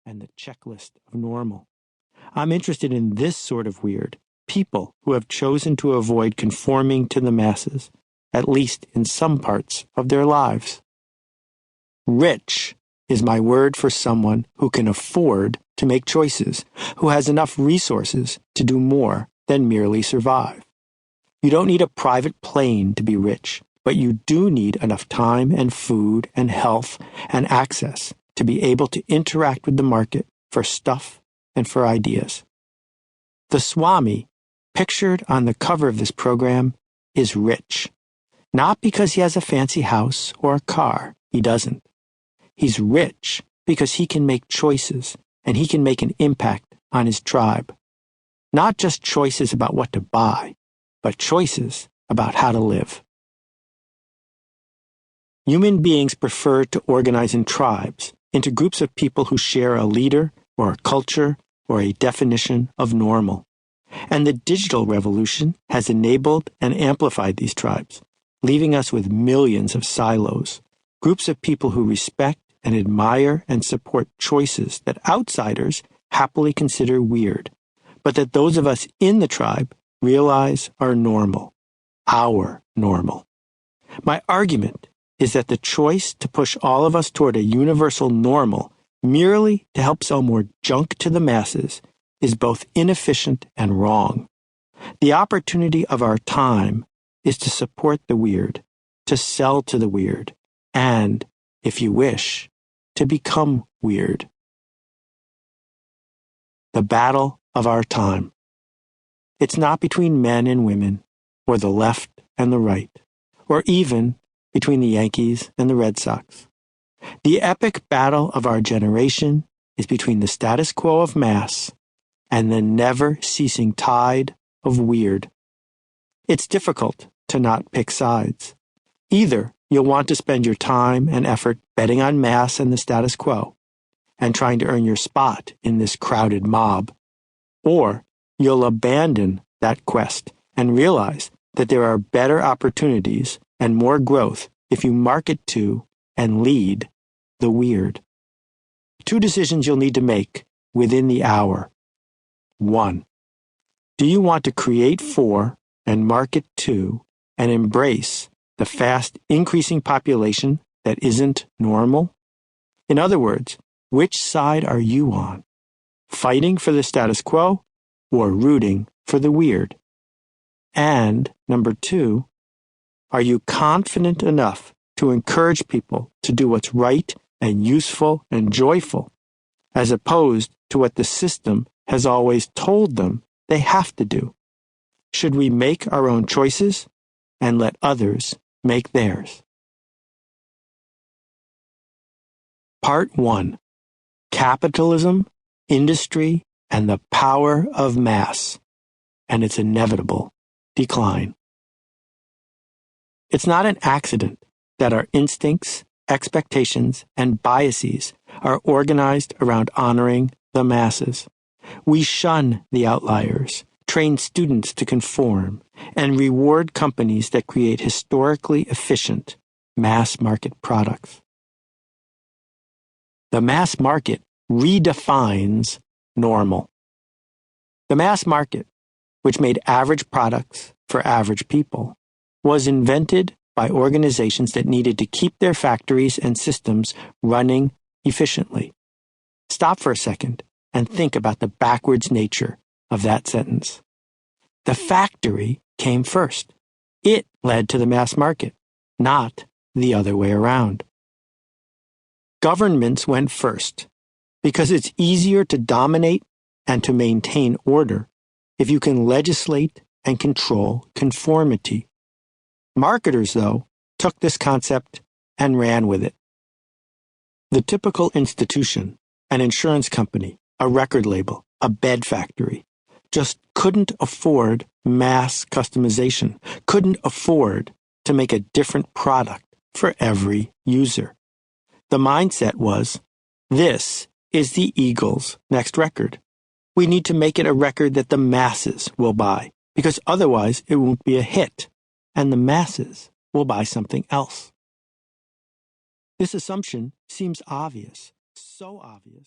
and the checklist of normal. I'm interested in this sort of weird, people who have chosen to avoid conforming to the masses, at least in some parts of their lives. Rich is my word for someone who can afford to make choices, who has enough resources to do more than merely survive. You don't need a private plane to be rich, but you do need enough time and food and health and access to be able to interact with the market for stuff and for ideas. The Swami, pictured on the cover of this program, is rich. Not because he has a fancy house or a car. He doesn't. He's rich because he can make choices and he can make an impact on his tribe. Not just choices about what to buy, but choices about how to live. Human beings prefer to organize in tribes, into groups of people who share a leader or a culture or a definition of normal. And the digital revolution has enabled and amplified these tribes, leaving us with millions of silos, groups of people who respect and admire and support choices that outsiders happily consider weird, but that those of us in the tribe realize are normal, our normal. My argument is that the choice to push all of us toward a universal normal merely to help sell more junk to the masses is both inefficient and wrong. The opportunity of our time is to support the weird, to sell to the weird, and, if you wish, to become weird. The battle of our time. It's not between men and women, or the left and the right, or even between the Yankees and the Red Sox. The epic battle of our generation is between the status quo of mass and the never-ceasing tide of weird. It's difficult to not pick sides. Either you'll want to spend your time and effort betting on mass and the status quo and trying to earn your spot in this crowded mob, or you'll abandon that quest and realize that there are better opportunities and more growth if you market to and lead the weird. 2 decisions you'll need to make within the hour. 1. Do you want to create for and market to and embrace the fast increasing population that isn't normal? In other words, which side are you on? Fighting for the status quo or rooting for the weird? And number 2, are you confident enough to encourage people to do what's right and useful and joyful, as opposed to what the system has always told them they have to do? Should we make our own choices and let others make theirs? Part 1. Capitalism, Industry, and the Power of Mass, and its inevitable decline. It's not an accident that our instincts, expectations, and biases are organized around honoring the masses. We shun the outliers, train students to conform, and reward companies that create historically efficient mass market products. The mass market redefines normal. The mass market, which made average products for average people, was invented by organizations that needed to keep their factories and systems running efficiently. Stop for a second and think about the backwards nature of that sentence. The factory came first. It led to the mass market, not the other way around. Governments went first because it's easier to dominate and to maintain order if you can legislate and control conformity. Marketers, though, took this concept and ran with it. The typical institution, an insurance company, a record label, a bed factory, just couldn't afford mass customization, couldn't afford to make a different product for every user. The mindset was, this is the Eagles' next record. We need to make it a record that the masses will buy, because otherwise it won't be a hit, and the masses will buy something else. This assumption seems obvious, so obvious